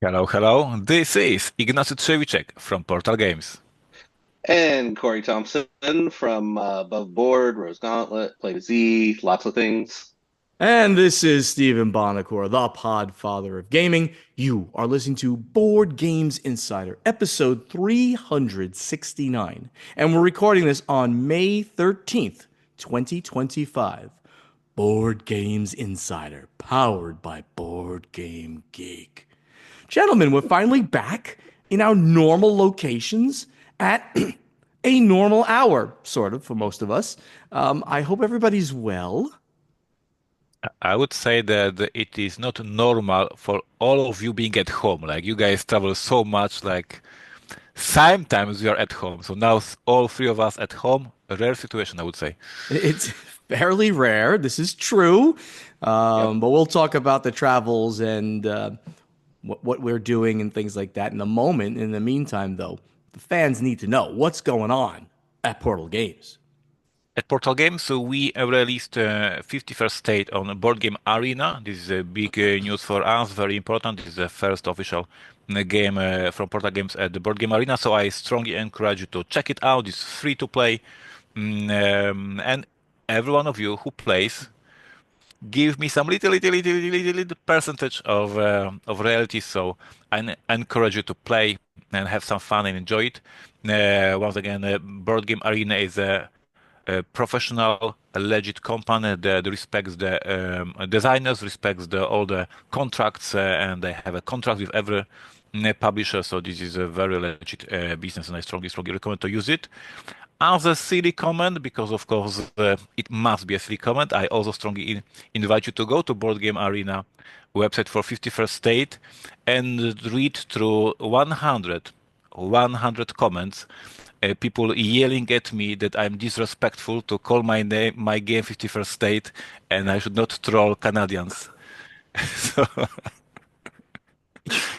Hello, hello. This is Ignacy from Portal Games. And Corey Thompson from Above Board, Rose Gauntlet, Play to Z, lots of things. And this is Stephen Bonacore, the Podfather of Gaming. You are listening to Board Games Insider, episode 369. And we're recording this on May 13th, 2025. Board Games Insider, powered by Board Game Geek. Gentlemen, we're finally back in our normal locations at a normal hour, sort of, for most of us. I hope everybody's well. I would say that it is not normal for all of you being at home. Like you guys travel so much, like sometimes we are at home. So now all three of us at home, a rare situation, I would say. It's fairly rare. This is true. Yep. But we'll talk about the travels and what we're doing and things like that in a moment. In the meantime, though, the fans need to know what's going on at Portal Games. At Portal Games, so we released 51st State on Board Game Arena. This is a big news for us, very important. This is the first official game from Portal Games at the Board Game Arena, so I strongly encourage you to check it out. It's free to play. And every one of you who plays, give me some little percentage of reality. So I encourage you to play and have some fun and enjoy it. Once again, Board Game Arena is a professional, a legit company that respects the designers, respects all the contracts, and they have a contract with every publisher. So this is a very legit business, and I strongly recommend to use it. As a silly comment, because of course it must be a silly comment, I also strongly invite you to go to Board Game Arena website for 51st State and read through 100 comments, people yelling at me that I'm disrespectful to call my name, my game 51st State, and I should not troll Canadians. So,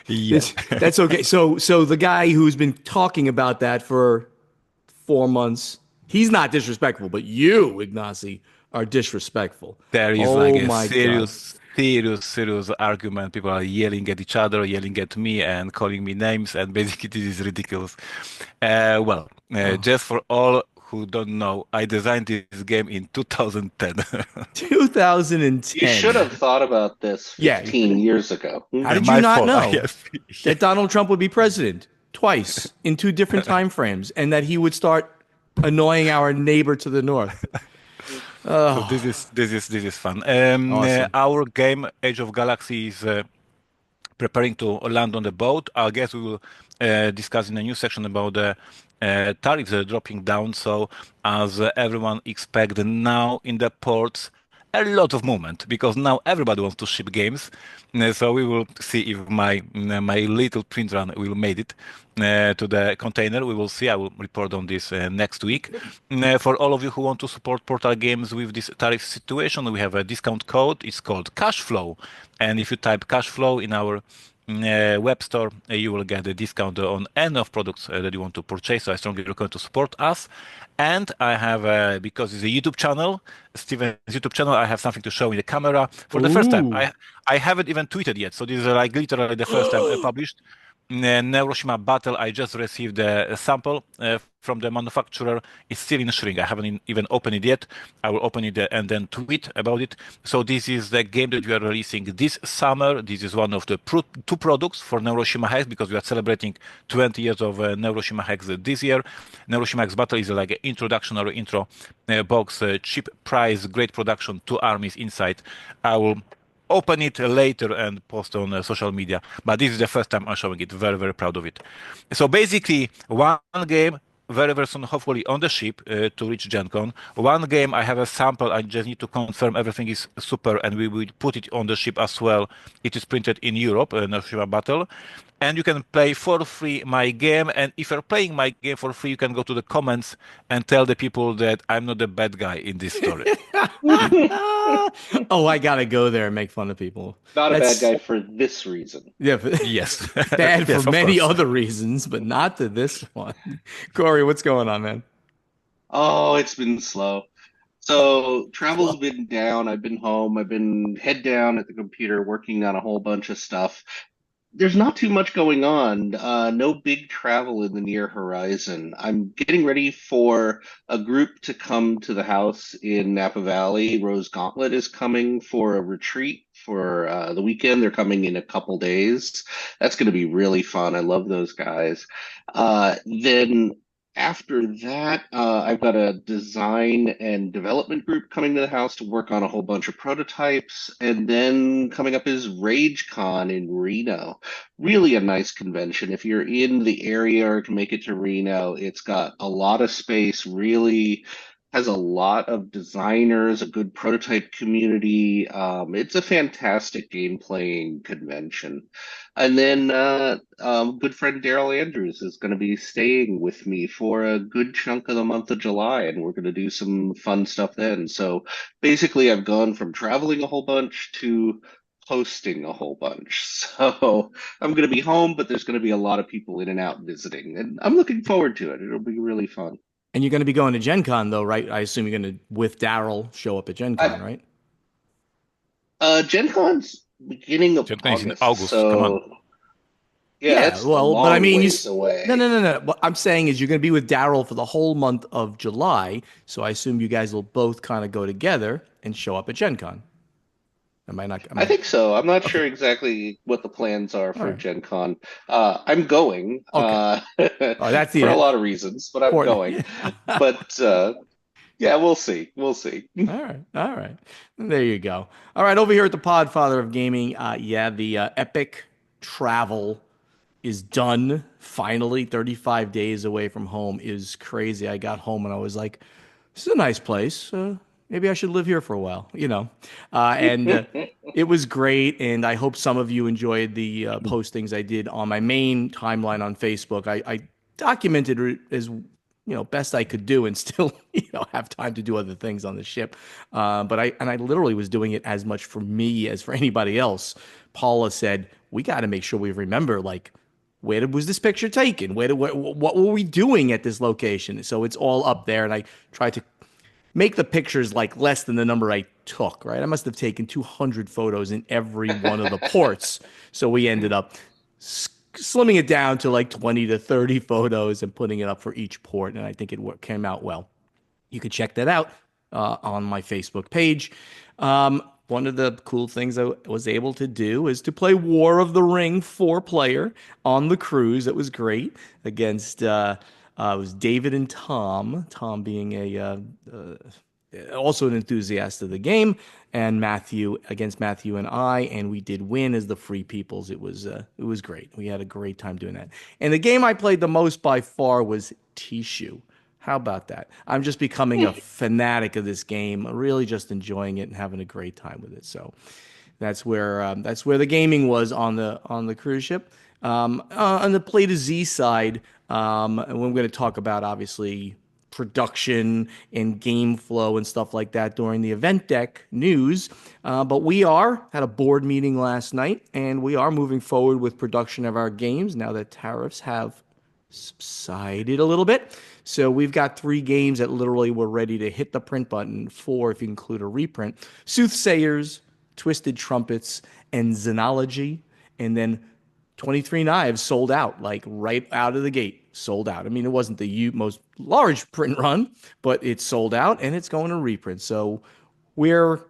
yeah. That's okay. So the guy who's been talking about that for 4 months, he's not disrespectful, but you, Ignacy, are disrespectful. There is like Oh a my God. serious argument. People are yelling at each other, yelling at me, and calling me names, and basically this is ridiculous. Oh. Just for all who don't know, I designed this game in 2010. You should 2010. have thought about this Yeah. 15 years ago. How did you My not fault. I know have, that Donald Trump would be president twice in two different time frames and that he would start annoying our neighbor to the north? So Oh, this is fun. awesome. Our game Age of Galaxy is preparing to land on the boat. I guess we will discuss in a new section about the tariffs dropping down. So as everyone expect now in the ports, a lot of movement because now everybody wants to ship games. So we will see if my little print run will made it to the container. We will see. I will report on this next week. For all of you who want to support Portal Games with this tariff situation, we have a discount code. It's called Cashflow, and if you type Cashflow in our web store, you will get a discount on any of products that you want to purchase. So I strongly recommend to support us. And I have, because it's a YouTube channel, Steven's YouTube channel, I have something to show in the camera for the first time. Ooh. I haven't even tweeted yet. So this is like literally the first time published. Neuroshima Battle, I just received a sample from the manufacturer. It's still in shrink. I haven't even opened it yet. I will open it and then tweet about it. So this is the game that we are releasing this summer. This is one of the two products for Neuroshima Hex because we are celebrating 20 years of Neuroshima Hex this year. Neuroshima Hex Battle is like an introduction or intro box, cheap price, great production, two armies inside. I will open it later and post on social media. But this is the first time I'm showing it. Very, very proud of it. So basically, one game very, very soon, hopefully on the ship to reach Gen Con. One game, I have a sample. I just need to confirm everything is super, and we will put it on the ship as well. It is printed in Europe, Hiroshima Battle. And you can play for free my game. And if you're playing my game for free, you can go to the comments and tell the people that I'm not the bad guy in this story. Oh, I gotta go there and make fun of people. Not a bad That's guy for this reason. yeah, Yes. bad for Yes, of many course. other reasons, but not to this one. Corey, what's going on, man? Oh, it's been slow. So travel's Slow. been down. I've been home. I've been head down at the computer working on a whole bunch of stuff. There's not too much going on. No big travel in the near horizon. I'm getting ready for a group to come to the house in Napa Valley. Rose Gauntlet is coming for a retreat for the weekend. They're coming in a couple days. That's going to be really fun. I love those guys. Then after that, I've got a design and development group coming to the house to work on a whole bunch of prototypes. And then coming up is RageCon in Reno. Really a nice convention. If you're in the area or can make it to Reno, it's got a lot of space, really has a lot of designers, a good prototype community. It's a fantastic game playing convention. And then good friend Daryl Andrews is going to be staying with me for a good chunk of the month of July, and we're going to do some fun stuff then. So basically, I've gone from traveling a whole bunch to hosting a whole bunch. So I'm going to be home, but there's going to be a lot of people in and out visiting, and I'm looking forward to it. It'll be really fun. And you're going to be going to Gen Con, though, right? I assume you're going to, with Daryl, show up at Gen Con, I, right? Gen Con's beginning of Gen Con is in August, August. Come on. so yeah, Yeah, that's a well, but I long mean, ways no, no, away. no, no. What I'm saying is you're going to be with Daryl for the whole month of July. So I assume you guys will both kind of go together and show up at Gen Con. Am I not? Am I I? think so. I'm not Okay. sure exactly what the plans are All for right. Gen Con. I'm going Okay. Oh, that's for a the lot of reasons, but I'm important. going. Yeah. But yeah, we'll see. We'll see. All right. All right. There you go. All right. Over here at the Podfather of Gaming, yeah, the epic travel is done. Finally, 35 days away from home is crazy. I got home and I was like, this is a nice place. Maybe I should live here for a while, and it was great. And I hope some of you enjoyed the postings I did on my main timeline on Facebook. I documented it as best I could do and still have time to do other things on the ship. But I literally was doing it as much for me as for anybody else. Paula said we got to make sure we remember like was this picture taken? What were we doing at this location? So it's all up there, and I tried to make the pictures like less than the number I took, right? I must have taken 200 photos in every one of the ports. So we ended up slimming it down to like 20 to 30 photos and putting it up for each port. And I think it came out well. You could check that out on my Facebook page. One of the cool things I was able to do is to play War of the Ring 4-player on the cruise. It was great against it was David and Tom. Tom being also an enthusiast of the game, and Matthew against Matthew and I, and we did win as the Free Peoples. It was great. We had a great time doing that. And the game I played the most by far was Tishu. How about that? I'm just becoming a fanatic of this game, really just enjoying it and having a great time with it. So that's where the gaming was on the cruise ship. On the Play to Z side, and we're going to talk about obviously production and game flow and stuff like that during the event deck news. But we had a board meeting last night, and we are moving forward with production of our games now that tariffs have subsided a little bit. So we've got 3 games that literally were ready to hit the print button, 4 if you include a reprint. Soothsayers, Twisted Trumpets, and Xenology. And then 23 Knives sold out, like right out of the gate, sold out. I mean, it wasn't the most large print run, but it's sold out and it's going to reprint. So we're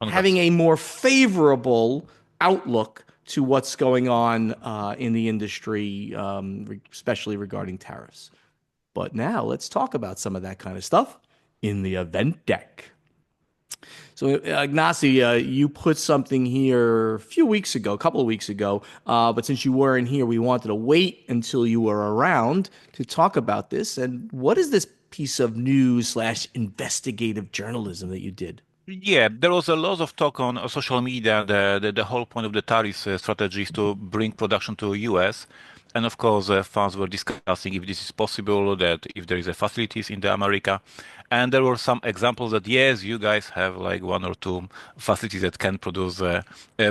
having Congrats. a more favorable outlook to what's going on in the industry, especially regarding tariffs. But now let's talk about some of that kind of stuff in the event deck. So, Ignacy, you put something here a few weeks ago, a couple of weeks ago, but since you weren't here, we wanted to wait until you were around to talk about this. And what is this piece of news slash investigative journalism that you did? Yeah, there was a lot of talk on social media. The whole point of the tariffs strategy is to bring production to US. And of course, fans were discussing if this is possible, that if there is a facilities in the America. And there were some examples that yes, you guys have like one or two facilities that can produce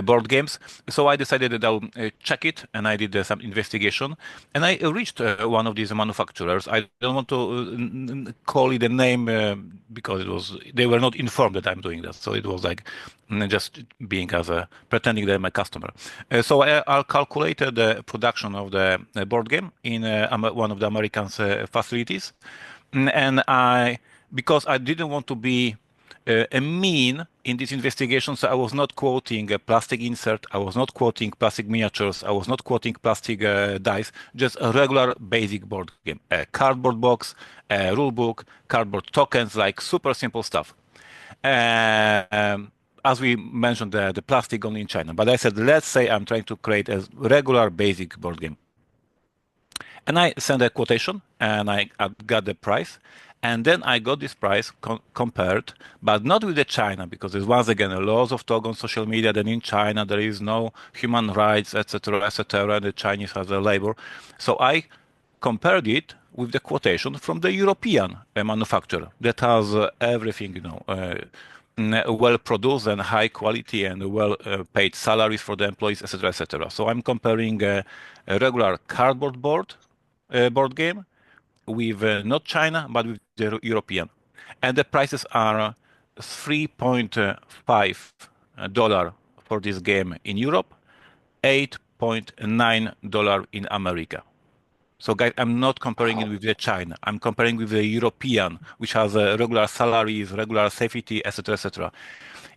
board games. So I decided that I'll check it, and I did some investigation, and I reached one of these manufacturers. I don't want to call it a name because they were not informed that I'm doing that. So it was like just being as a pretending they're my customer. So I calculated the production of the board game in one of the American facilities, and because I didn't want to be a mean in this investigation, so I was not quoting a plastic insert, I was not quoting plastic miniatures, I was not quoting plastic dice, just a regular basic board game, a cardboard box, a rule book, cardboard tokens, like super simple stuff. As we mentioned, the plastic only in China. But I said, let's say I'm trying to create a regular basic board game. And I sent a quotation, and I got the price. And then I got this price compared, but not with the China, because there's once again a lot of talk on social media that in China there is no human rights, etc., etc., and the Chinese has a labor. So I compared it with the quotation from the European manufacturer that has everything, well produced and high quality and well paid salaries for the employees, etc., etc. So I'm comparing a regular cardboard board game with not China, but with the European. And the prices are $3.5 for this game in Europe, $8.9 in America. So guys, I'm not comparing it with the China. I'm comparing with the European, which has regular salaries, regular safety, etc., etc.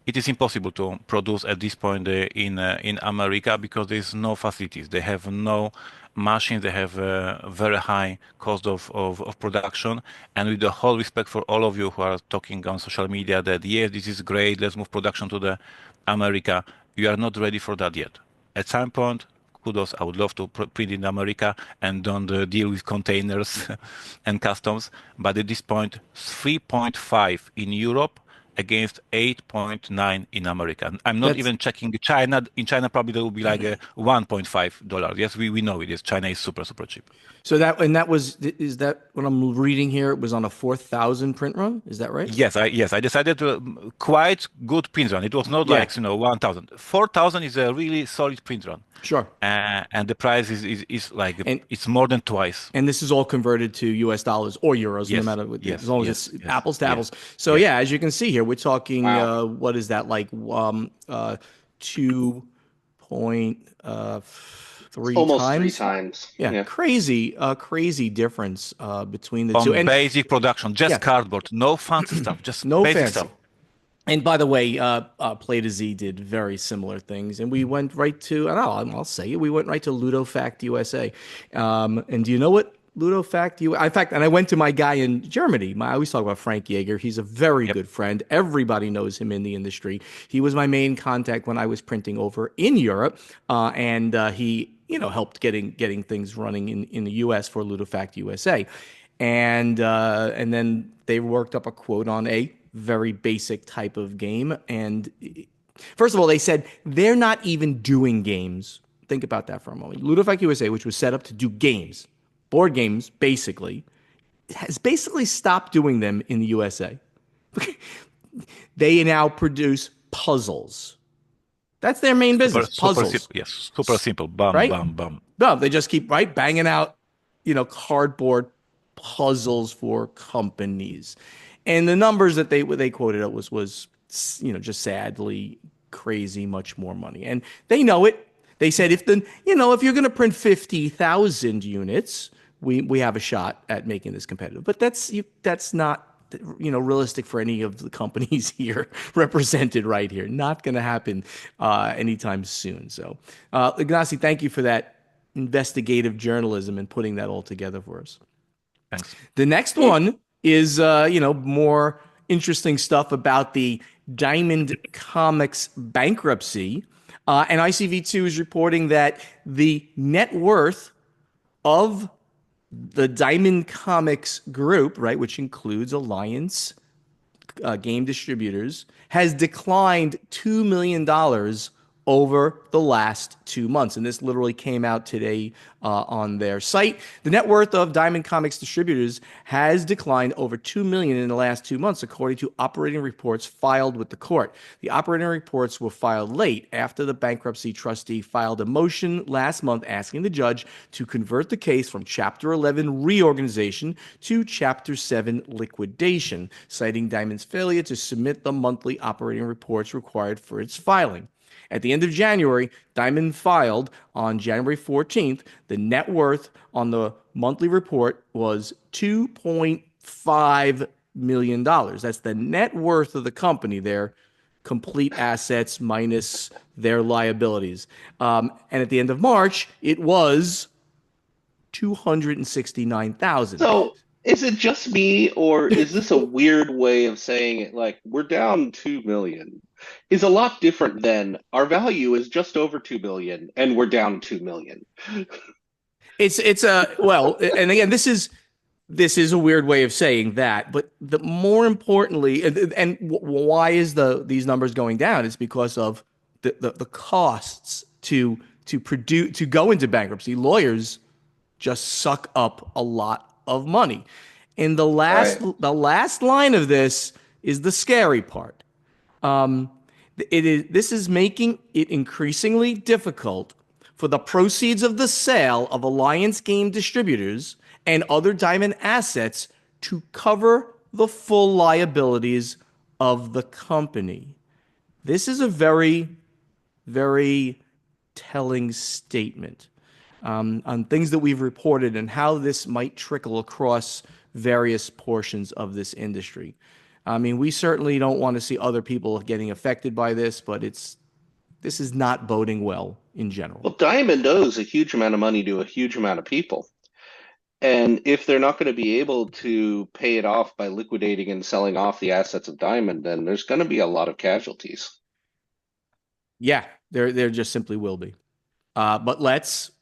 It is impossible to produce at this point in America because there's no facilities. They have no machines. They have a very high cost of production. And with the whole respect for all of you who are talking on social media that yes, this is great, let's move production to the America. You are not ready for that yet. At some point, kudos. I would love to print in America and don't deal with containers and customs. But at this point, 3.5 in Europe against 8.9 in America. I'm not even checking China. In China, probably there will be like a $1.5. Yes, we know it is. China is super, super cheap. So is that what I'm reading here? It was on a 4,000 print run. Is that right? Yes, I decided to quite good print run. It was not like 1,000. 4,000 is a really solid print run. Sure. And the price is like it's more than twice. And this is all converted to US dollars or euros, no matter what. As long as it's apples to apples. So as you can see here, we're talking what is that, like 2.3 almost times? 3 times. Yeah. Crazy difference between the two. And basic production, just cardboard, no fancy stuff, just no basic fancy stuff. And by the way, Play to Z did very similar things, and we went right to, and I'll say it, we went right to LudoFact USA. And do you know what LudoFact USA? In fact, and I went to my guy in Germany. I always talk about Frank Yeager. He's a very good friend. Everybody knows him in the industry. He was my main contact when I was printing over in Europe, and he helped getting things running in the U.S. for LudoFact USA, and then they worked up a quote on a very basic type of game. And first of all, they said they're not even doing games. Think about that for a moment. LudoFact USA, which was set up to do games, board games, basically, has basically stopped doing them in the USA. They now produce puzzles. That's their main business. Puzzles. Super simple. Bum, right? bum, bum. No, they just keep banging out, cardboard puzzles for companies. And the numbers that they quoted out was just sadly crazy much more money. And they know it. They said if you're going to print 50,000 units, we have a shot at making this competitive. But that's not realistic for any of the companies here represented right here. Not going to happen anytime soon. So, Ignacy, thank you for that investigative journalism and putting that all together for us. Thanks. The next one is, more interesting stuff about the Diamond Comics bankruptcy. And ICV2 is reporting that the net worth of the Diamond Comics group, right, which includes Alliance game distributors, has declined $2 million over the last 2 months. And this literally came out today on their site. The net worth of Diamond Comics distributors has declined over $2 million in the last 2 months, according to operating reports filed with the court. The operating reports were filed late after the bankruptcy trustee filed a motion last month asking the judge to convert the case from Chapter 11 reorganization to Chapter 7 liquidation, citing Diamond's failure to submit the monthly operating reports required for its filing. At the end of January, Diamond filed on January 14th. The net worth on the monthly report was $2.5 million. That's the net worth of the company, their complete assets minus their liabilities. And at the end of March, it was $269,000. So is it just me, or is this a weird way of saying it? Like, we're down 2 million is a lot different than our value is just over 2 billion and we're down 2 million. It's a well, and again, this is a weird way of saying that, but more importantly, and why is these numbers going down? It's because of the costs to go into bankruptcy. Lawyers just suck up a lot of money. And the last line of this is the scary part. This is making it increasingly difficult for the proceeds of the sale of Alliance Game distributors and other Diamond assets to cover the full liabilities of the company. This is a very, very telling statement on things that we've reported and how this might trickle across various portions of this industry. I mean, we certainly don't want to see other people getting affected by this, but this is not boding well in general. Well, Diamond owes a huge amount of money to a huge amount of people. And if they're not going to be able to pay it off by liquidating and selling off the assets of Diamond, then there's going to be a lot of casualties. Yeah, there just simply will be. But let's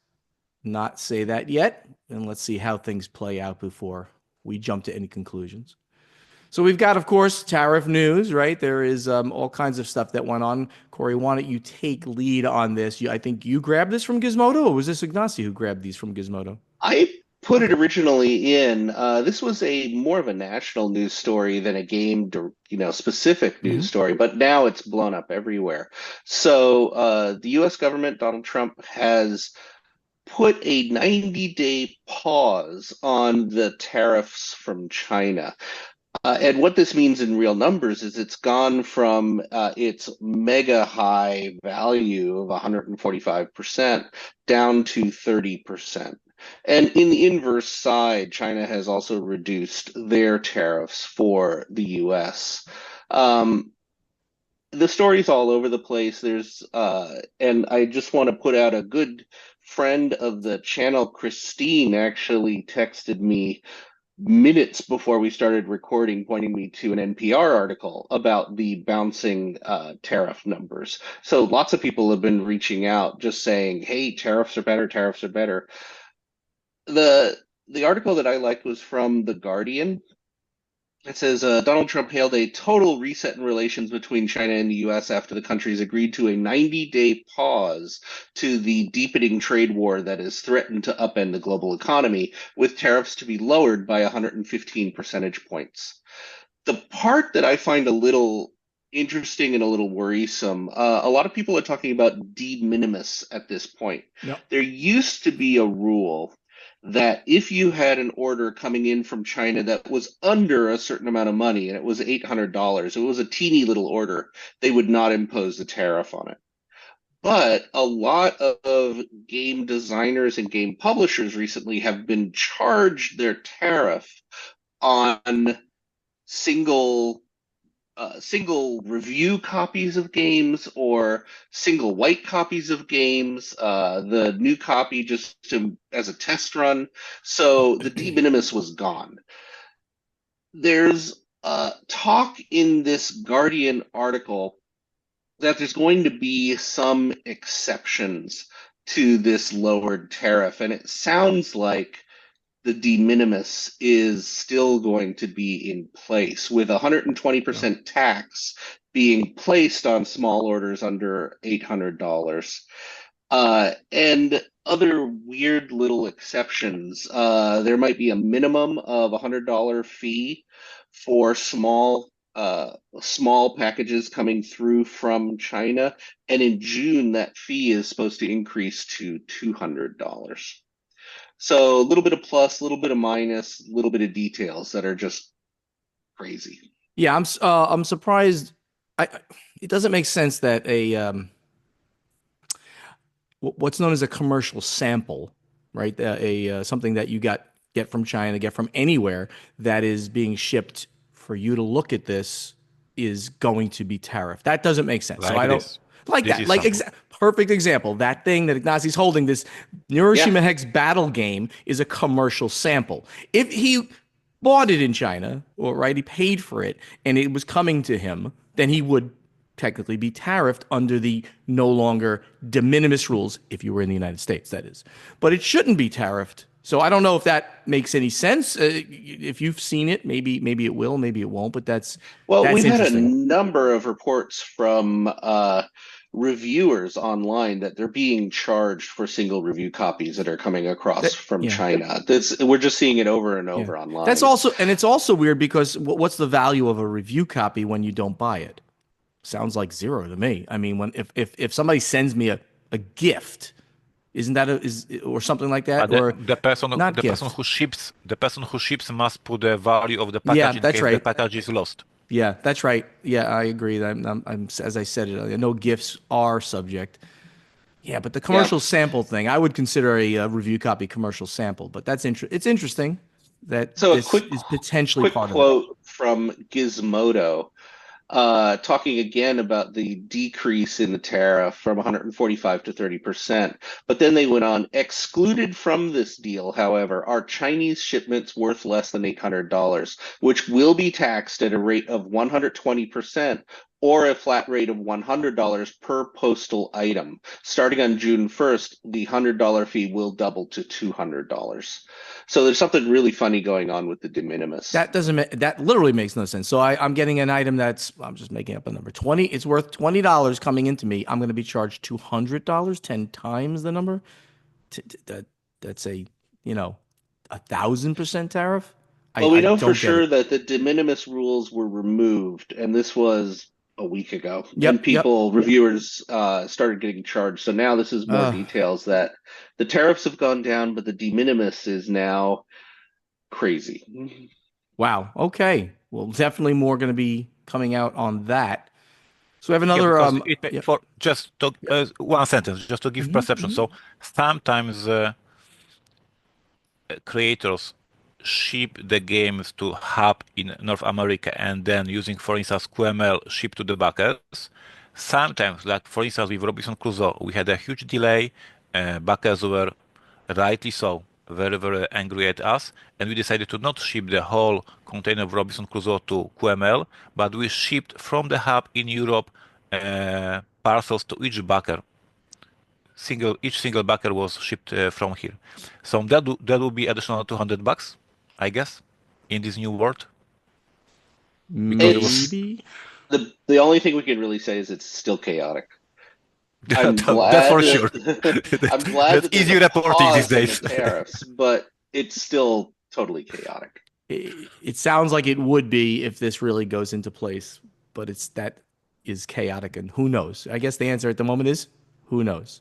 not say that yet, and let's see how things play out before we jump to any conclusions. So we've got, of course, tariff news, right? There is all kinds of stuff that went on. Corey, why don't you take lead on this? I think you grabbed this from Gizmodo, or was this Ignacy who grabbed these from Gizmodo? I put it originally in. This was more of a national news story than a game, specific news story, but now it's blown up everywhere. So the U.S. government, Donald Trump, has put a 90-day pause on the tariffs from China. And what this means in real numbers is it's gone from its mega high value of 145% down to 30%. And in the inverse side, China has also reduced their tariffs for the US. The story's all over the place. And I just want to put out a good friend of the channel, Christine, actually texted me minutes before we started recording, pointing me to an NPR article about the bouncing tariff numbers. So lots of people have been reaching out just saying, hey, tariffs are better, tariffs are better. The article that I liked was from The Guardian. It says Donald Trump hailed a total reset in relations between China and the U.S. after the countries agreed to a 90-day pause to the deepening trade war that has threatened to upend the global economy, with tariffs to be lowered by 115 percentage points. The part that I find a little interesting and a little worrisome, a lot of people are talking about de minimis at this point. Yep. There used to be a rule that if you had an order coming in from China that was under a certain amount of money, and it was $800, it was a teeny little order, they would not impose a tariff on it. But a lot of game designers and game publishers recently have been charged their tariff on single review copies of games or single white copies of games, the new copy just as a test run. So the de minimis was gone. There's talk in this Guardian article that there's going to be some exceptions to this lowered tariff, and it sounds like the de minimis is still going to be in place with 120% tax being placed on small orders under $800. And other weird little exceptions. There might be a minimum of $100 fee for small packages coming through from China, and in June that fee is supposed to increase to $200. So a little bit of plus, a little bit of minus, a little bit of details that are just crazy. Yeah, I'm surprised. I it doesn't make sense that what's known as a commercial sample, right? Something that you get from China, get from anywhere that is being shipped for you to look at this is going to be tariffed. That doesn't make sense. So Like I don't this. like This that. is Like sample. perfect example. That thing that Ignacy's holding, this Yeah. Neuroshima Hex battle game, is a commercial sample. If he bought it in China, or right, he paid for it, and it was coming to him, then he would technically be tariffed under the no longer de minimis rules if you were in the United States, that is. But it shouldn't be tariffed. So I don't know if that makes any sense. If you've seen it, maybe it will, maybe it won't. But Well, that's we've had a interesting. number of reports from reviewers online that they're being charged for single review copies that are coming across from Yeah, China. We're just seeing it over and yeah. over That's online. also, and it's also weird because what's the value of a review copy when you don't buy it? Sounds like zero to me. I mean, when if somebody sends me a gift, isn't that is or something like that, But the, or the person not the person gift? who ships must put the value of the Yeah, package in that's case the right. package is lost. Yeah, that's right. Yeah, I agree. As I said it, I know gifts are subject. Yeah, but the Yeah. commercial sample thing, I would consider a review copy commercial sample. But it's interesting that So a this is potentially quick part of it. quote from Gizmodo, talking again about the decrease in the tariff from 145 to 30%. But then they went on, excluded from this deal, however, are Chinese shipments worth less than $800, which will be taxed at a rate of 120% or a flat rate of $100 per postal item. Starting on June 1st, the $100 fee will double to $200. So there's something really funny going on with the de minimis. That literally makes no sense. So I'm getting an item that's, I'm just making up a number, 20. It's worth $20 coming into me. I'm going to be charged $200, 10 times the number. That that's a you know 1,000% tariff. Well, we I know for don't get sure it. that the de minimis rules were removed, and this was a week ago. And Yep. reviewers, started getting charged. So now this is more details that the tariffs have gone down, but the de minimis is now crazy. Wow. Okay. Well, definitely more going to be coming out on that. So we have Yeah, another. because it Yep. for just to, Yep. one sentence, just to give perception. So sometimes creators ship the games to hub in North America and then using, for instance, QML ship to the backers. Sometimes, like for instance, with Robinson Crusoe, we had a huge delay. Backers were rightly so very angry at us, and we decided to not ship the whole container of Robinson Crusoe to QML, but we shipped from the hub in Europe parcels to each backer. Each single backer was shipped from here. So that will be additional $200, I guess, in this new world because it was It's Maybe. the only thing we can really say is it's still chaotic. I'm that's glad for sure. that I'm glad That's that there's easy a reporting these pause in the days. tariffs, but it's still totally chaotic. It sounds like it would be if this really goes into place, but that is chaotic, and who knows? I guess the answer at the moment is who knows.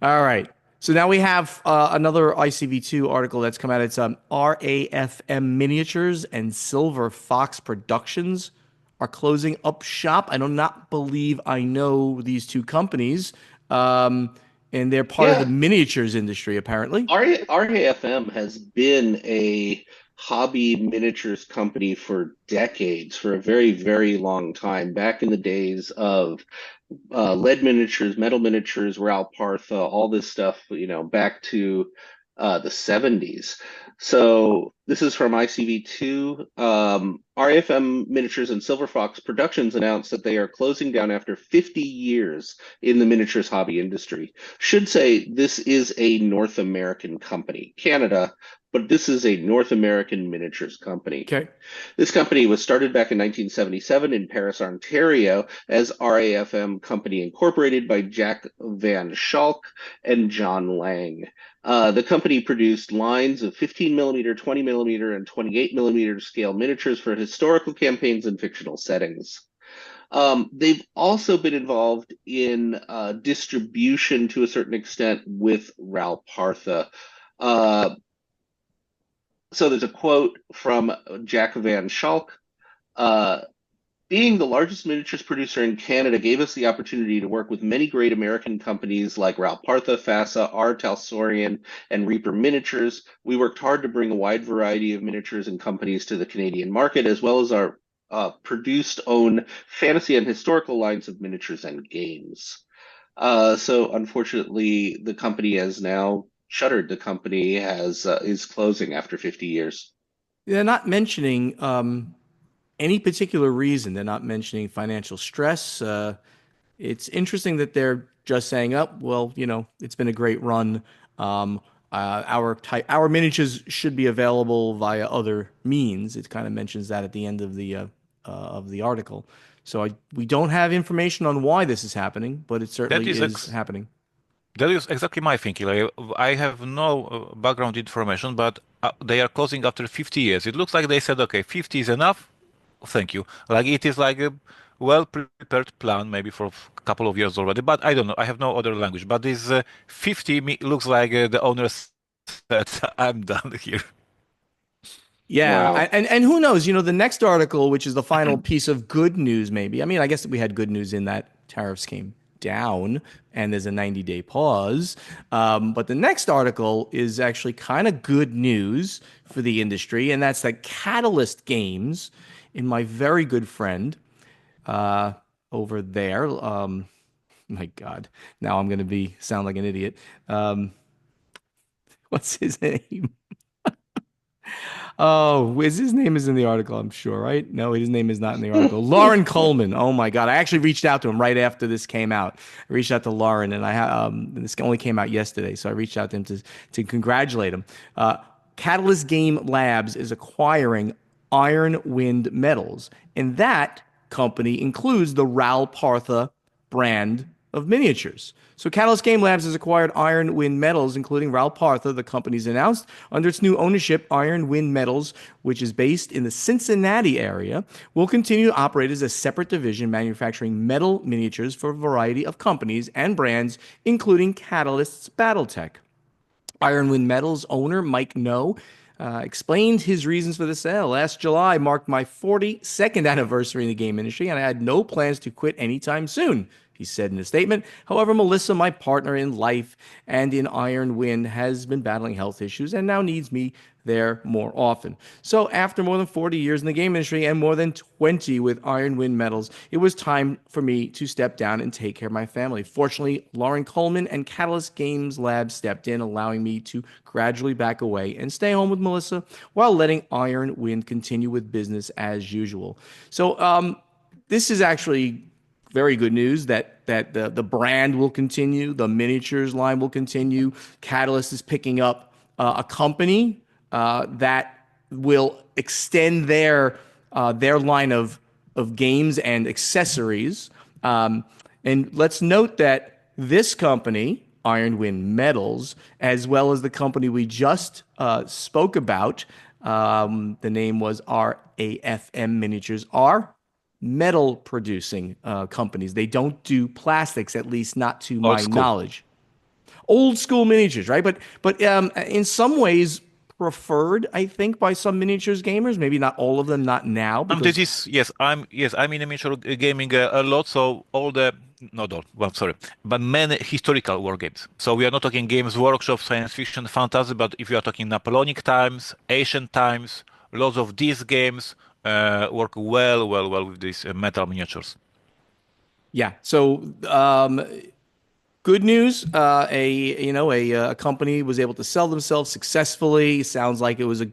All right. So now we have another ICV2 article that's come out. It's RAFM Miniatures and Silver Fox Productions are closing up shop. I do not believe I know these two companies, and they're part of the Yeah, miniatures industry, apparently. RAFM has been a hobby miniatures company for decades, for a very, very long time, back in the days of lead miniatures, metal miniatures, Ral Partha, all this stuff, back to the 70s. So This is from ICV2. RAFM Miniatures and Silver Fox Productions announced that they are closing down after 50 years in the miniatures hobby industry. Should say this is a North American company, Canada, but this is a North American miniatures company. Okay. This company was started back in 1977 in Paris, Ontario, as RAFM Company Incorporated by Jack Van Schalk and John Lang. The company produced lines of 15 millimeter, 20 millimeter, and 28 millimeter scale miniatures for historical campaigns and fictional settings. They've also been involved in distribution to a certain extent with Ral Partha. So there's a quote from Jack Van Schalk. Being the largest miniatures producer in Canada gave us the opportunity to work with many great American companies like Ral Partha, FASA, R. Talsorian, and Reaper Miniatures. We worked hard to bring a wide variety of miniatures and companies to the Canadian market, as well as our produced own fantasy and historical lines of miniatures and games. So unfortunately, the company has now shuttered. The company has is closing after 50 years. They're not mentioning any particular reason. They're not mentioning financial stress. It's interesting that they're just saying, "Up, well, it's been a great run. Our miniatures should be available via other means." It kind of mentions that at the end of the article. So we don't have information on why this is happening, but it That certainly is is happening. that is exactly my thinking. Like, I have no background information, but they are closing after 50 years. It looks like they said, okay, 50 is enough. Thank you. Like it is like a well-prepared plan, maybe for a couple of years already. But I don't know. I have no other language. But this 50 looks like the owner said, "I'm done here." Yeah, Wow. and who knows? The next article, which is the final piece of good news, maybe. I mean, I guess we had good news in that tariffs came down and there's a 90-day pause. But the next article is actually kind of good news for the industry, and that's that Catalyst Games, in my very good friend uh, over there. My God, now I'm going to be sound like an idiot. What's his name? Oh, his name is in the article, I'm sure, right? No, his name is not in the article. Lauren Coleman. Oh my God. I actually reached out to him right after this came out. I reached out to Lauren, and this only came out yesterday, so I reached out to him to congratulate him. Catalyst Game Labs is acquiring Iron Wind Metals, and that company includes the Ral Partha brand of miniatures. So Catalyst Game Labs has acquired Iron Wind Metals, including Ral Partha, the company's announced. Under its new ownership, Iron Wind Metals, which is based in the Cincinnati area, will continue to operate as a separate division manufacturing metal miniatures for a variety of companies and brands, including Catalyst's Battletech. Ironwind Metals owner Mike No explained his reasons for the sale. Last July marked my 42nd anniversary in the game industry, and I had no plans to quit anytime soon, he said in a statement. However, Melissa, my partner in life and in Iron Wind, has been battling health issues and now needs me there more often. So after more than 40 years in the game industry and more than 20 with Iron Wind Metals, it was time for me to step down and take care of my family. Fortunately, Lauren Coleman and Catalyst Games Lab stepped in, allowing me to gradually back away and stay home with Melissa while letting Iron Wind continue with business as usual. So this is actually very good news that the brand will continue, the miniatures line will continue. Catalyst is picking up a company that will extend their line of games and accessories. And let's note that this company, Iron Wind Metals, as well as the company we just spoke about, the name was RAFM Miniatures, are metal producing companies. They don't do plastics, at least not to Old my school. knowledge. Old school miniatures, right? But in some ways preferred, I think, by some miniatures gamers. Maybe not all of them, not now, This because is I'm in a miniature gaming a lot. So all the not all, well, sorry, but many historical war games. So we are not talking games workshop, science fiction, fantasy, but if you are talking Napoleonic times, ancient times, lots of these games work well with these metal miniatures. yeah. So good news. A company was able to sell themselves successfully. Sounds like it was a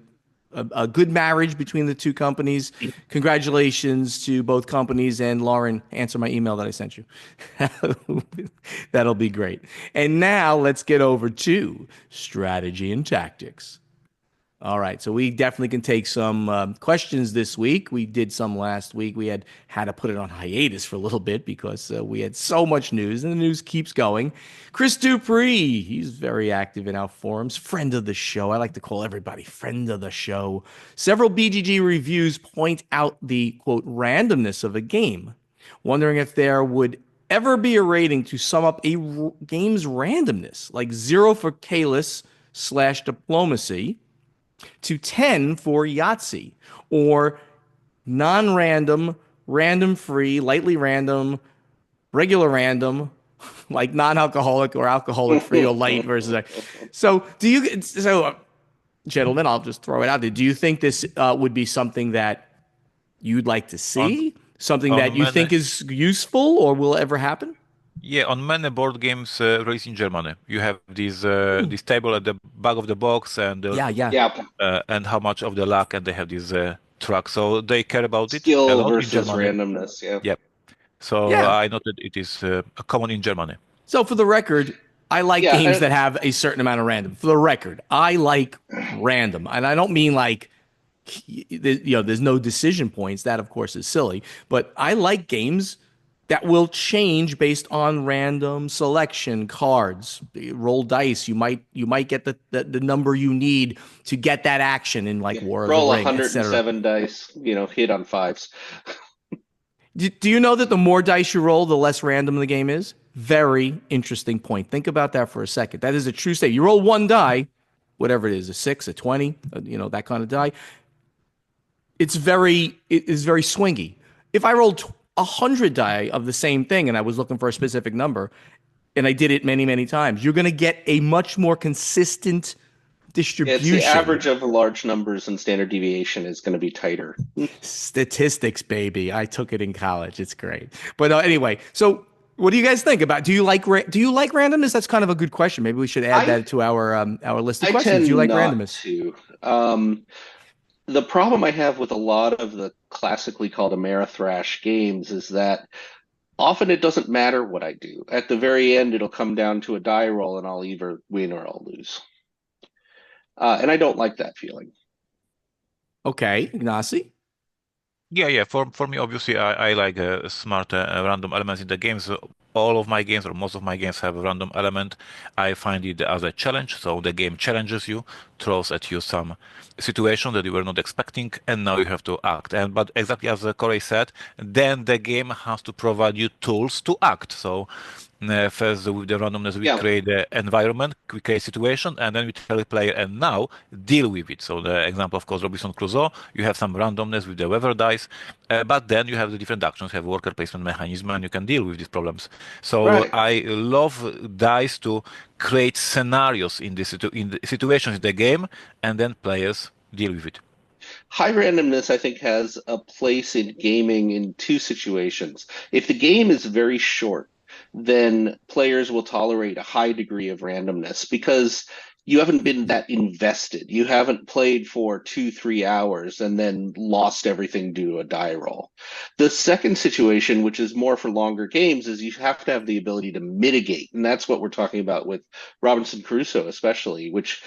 a good marriage between the two companies. Congratulations to both companies. And Lauren, answer my email that I sent you. That'll be great. And now let's get over to strategy and tactics. All right, so we definitely can take some questions this week. We did some last week. We had to put it on hiatus for a little bit because we had so much news, and the news keeps going. Chris Dupree, he's very active in our forums, friend of the show. I like to call everybody friend of the show. Several BGG reviews point out the, quote, randomness of a game, wondering if there would ever be a rating to sum up a game's randomness, like 0 for Kalis/diplomacy, to 10 for Yahtzee, or non-random, random-free, lightly random, regular random, like non-alcoholic or alcoholic-free or light versus. So, gentlemen, I'll just throw it out there. Do you think this would be something that you'd like to see? Something that you think is useful or will ever happen? Yeah, on many board games released in Germany, you have this table at the back of the box, and and how much of the luck, and they have this track. So they care about it a Skill lot in versus Germany. randomness. Yeah. Yep. So I noted it is common in Germany. So for the record, I like games that have a certain amount of random. For the record, I like random, and I don't mean like, there's no decision points. That, of course, is silly. But I like games that will change based on random selection cards. Roll dice. You might get the number you need to get that action in like War of the Ring. Roll 107 dice. Hit on 5s. Do you know that the more dice you roll, the less random the game is? Very interesting point. Think about that for a second. That is a true state. You roll one die, whatever it is, a 6, a 20, that kind of die. It is very swingy. If I rolled 100 die of the same thing and I was looking for a specific number, and I did it many, many times, you're going to get a much more consistent distribution. It's the average of large numbers, and standard deviation is going to be tighter. Statistics, baby. I took it in college. It's great. But anyway, so what do you guys think about? Do you like randomness? That's kind of a good question. Maybe we should add that to our list of questions. Do you like randomness? The problem I have with a lot of the classically called Amerithrash games is that often it doesn't matter what I do. At the very end, it'll come down to a die roll, and I'll either win or I'll lose. And I don't like that feeling. Okay, Ignacy? Yeah. For me, obviously, I like smart random elements in the games. All of my games, or most of my games, have a random element. I find it as a challenge. So the game challenges you, throws at you some situation that you were not expecting, and now you have to act. But exactly as Corey said, then the game has to provide you tools to act. So first, with the randomness, we create the environment, we create situation, and then we tell the player, and now deal with it. So the example, of course, Robinson Crusoe, you have some randomness with the weather dice, but then you have the different actions, you have worker placement mechanism, and you can deal with these problems. So I love dice to create scenarios in the situations in the game, and then players deal with it. High randomness, I think, has a place in gaming in two situations. If the game is very short, then players will tolerate a high degree of randomness because you haven't been that invested. You haven't played for 2-3 hours and then lost everything due to a die roll. The second situation, which is more for longer games, is you have to have the ability to mitigate. And that's what we're talking about with Robinson Crusoe, especially, which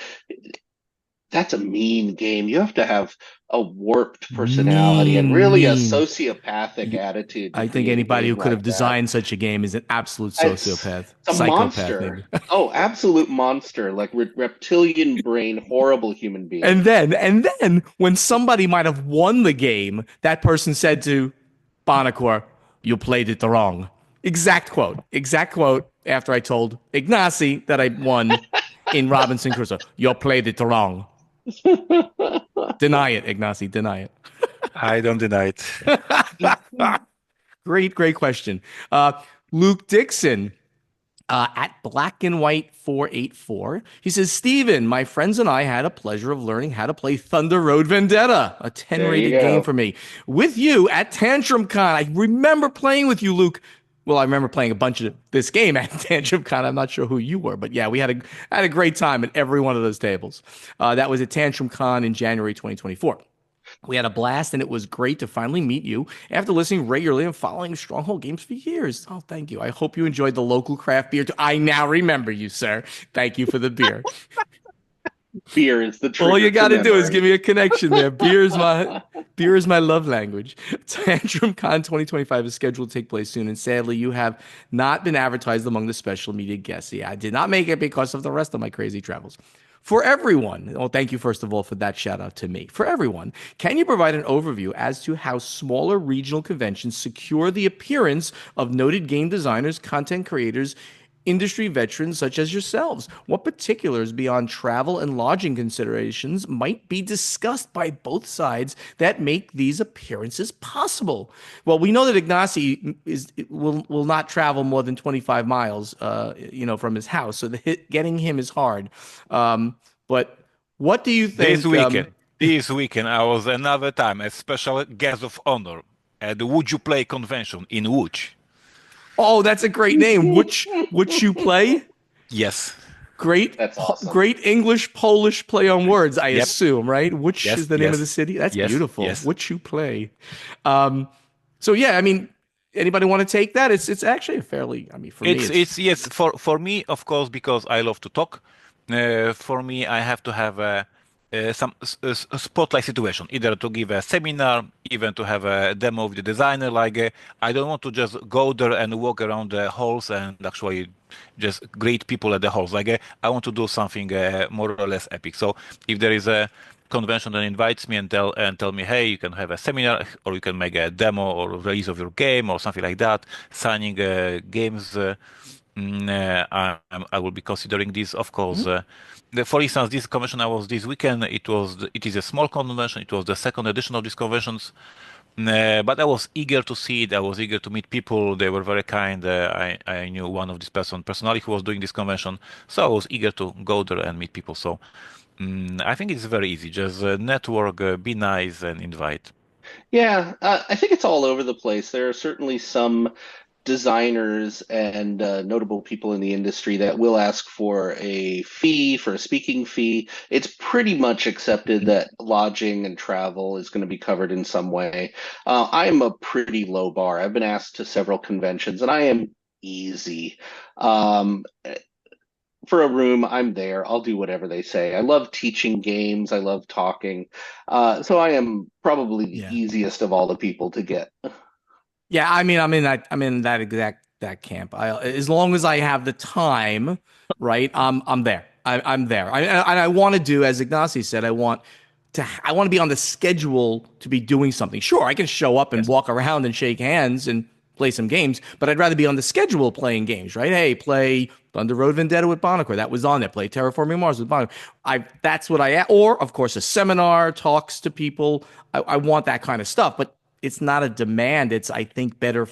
that's a mean game. You have to have a warped personality and really a sociopathic attitude. I think anybody who could have designed such a game is an absolute sociopath. It's a monster. Oh, absolute monster, like reptilian brain, horrible human being. And then when somebody might have won the game, that person said to Bonacor, "You played it wrong." Exact quote after I told Ignacy that I won in Robinson Crusoe. "You played it wrong." Deny it, Ignacy. Deny it. I don't deny it. Great question. Luke Dixon at Black and White 484. He says, Steven, my friends and I had a pleasure of learning how to play Thunder Road Vendetta, a 10-rated game for me. With you at Tantrum Con. I remember playing with you, Luke. Well, I remember playing a bunch of this game at Tantrum Con. I'm not sure who you were, but yeah, we had a great time at every one of those tables. That was at Tantrum Con in January 2024. We had a blast, and it was great to finally meet you after listening regularly and following Stronghold Games for years. Oh, thank you. I hope you enjoyed the local craft beer too. I now remember you, sir. Thank you for the beer. Beer is the All trigger you to got to do is give memory. me a connection there. Beer is my love language. Tantrum Con 2025 is scheduled to take place soon, and sadly, you have not been advertised among the special media guests. Yeah, I did not make it because of the rest of my crazy travels. For everyone, well, thank you first of all for that shout out to me. For everyone, can you provide an overview as to how smaller regional conventions secure the appearance of noted game designers, content creators, industry veterans such as yourselves? What particulars beyond travel and lodging considerations might be discussed by both sides that make these appearances possible? Well, we know that Ignacy will not travel more than 25 miles, from his house, so getting him is hard. But what do you This think? weekend, this weekend, I was another time a special guest of honor at the Would You Play convention in Łódź. Oh, that's a great name. Which you play? Yes, Great, That's awesome. great English Polish play on words, I yep, assume, right? Which is yes, the name of the yes, city? That's yes, beautiful. yes. Which you play. Um, so yeah, I mean, anybody want to take that? It's actually a fairly, I mean, for me, it's It's yes for me, of course, because I love to talk. For me, I have to have a spotlight situation, either to give a seminar, even to have a demo with the designer. I don't want to just go there and walk around the halls and actually just greet people at the halls. I want to do something more or less epic. So if there is a convention that invites me and tell me, hey, you can have a seminar or you can make a demo or release of your game or something like that, signing games. I will be considering this, of course. For instance, this convention I was this weekend, it is a small convention. It was the second edition of these conventions. But I was eager to see it. I was eager to meet people. They were very kind. I knew one of this personally who was doing this convention, so I was eager to go there and meet people. So I think it's very easy. Just network, be nice, and invite. Yeah, I think it's all over the place. There are certainly some designers and notable people in the industry that will ask for a fee, for a speaking fee. It's pretty much accepted that lodging and travel is going to be covered in some way. I am a pretty low bar. I've been asked to several conventions, and I am easy. Um, for a room, I'm there. I'll do whatever they say. I love teaching games. I love talking. So I am probably the yeah. easiest of all the people to get. Yeah, I mean, I'm in that exact that camp. As long as I have the time, right? I'm there. I'm there. I want to do, as Ignacy said, I want to be on the schedule to be doing something. Sure, I can show up and Yes. walk around and shake hands and play some games, but I'd rather be on the schedule playing games, right? Hey, play Thunder Road Vendetta with Bonacore. That was on there. Play Terraforming Mars with Bonacore. That's what or of course a seminar, talks to people. I want that kind of stuff, but it's not a demand. It's, I think, better.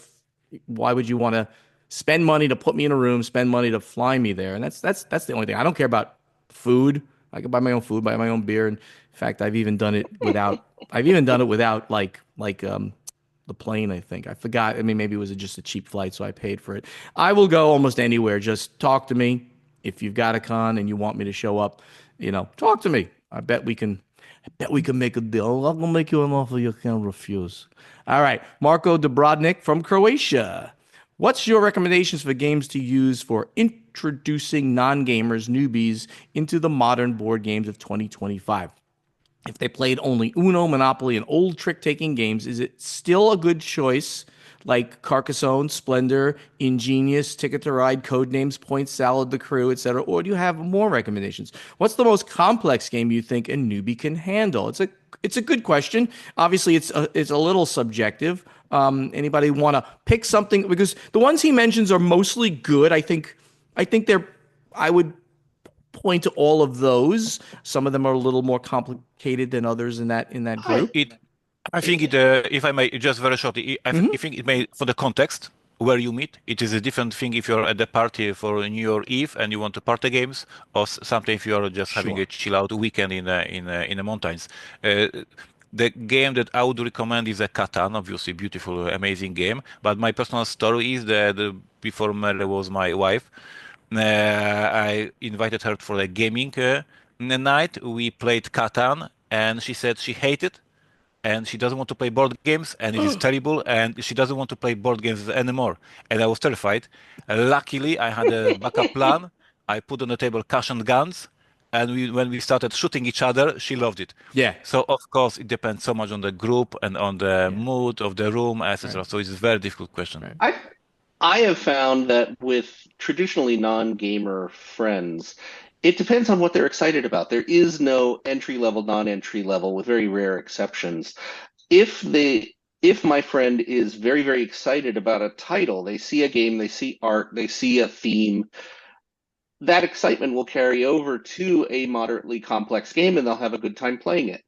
Why would you want to spend money to put me in a room, spend money to fly me there? And that's the only thing. I don't care about food. I can buy my own food, buy my own beer. And in fact, I've even done it without. I've even done it without the plane. I think I forgot. I mean, maybe it was just a cheap flight, so I paid for it. I will go almost anywhere. Just talk to me. If you've got a con and you want me to show up, talk to me. I bet we can make a deal. I'm gonna make you an offer you can't refuse. All right, Marco Dobrodnik from Croatia. What's your recommendations for games to use for introducing non-gamers, newbies into the modern board games of 2025? If they played only Uno, Monopoly, and old trick-taking games, is it still a good choice like Carcassonne, Splendor, Ingenious, Ticket to Ride, Codenames, Point Salad, The Crew, etc.? Or do you have more recommendations? What's the most complex game you think a newbie can handle? It's a good question. Obviously, it's a little subjective. Anybody want to pick something? Because the ones he mentions are mostly good. I think they're. I would point to all of those. Some of them are a little more complicated than others in that I group. It, I think if I may, just very shortly, I Hmm. think it may, for the context where you meet, it is a different thing if you're at the party for New Year Eve and you want to party games, or something if you're just having a Sure. chill out weekend in the mountains. Uh, The game that I would recommend is a Catan, obviously beautiful, amazing game. But my personal story is that before Mary was my wife, I invited her for a gaming night. We played Catan, and she said she hated and she doesn't want to play board games and it is terrible and she doesn't want to play board games anymore. And I was terrified. Luckily, I had a backup plan. I put on the table cash and guns, and when we started shooting each other, she loved it. Yeah. So of course, it depends so much on the group and on the Yeah. mood of the room, etc. Right. So it's a very difficult question. Right. I I have found that with traditionally non-gamer friends, it depends on what they're excited about. There is no entry level, non-entry level, with very rare exceptions. If they if my friend is very, very excited about a title, they see a game, they see art, they see a theme, that excitement will carry over to a moderately complex game and they'll have a good time playing it.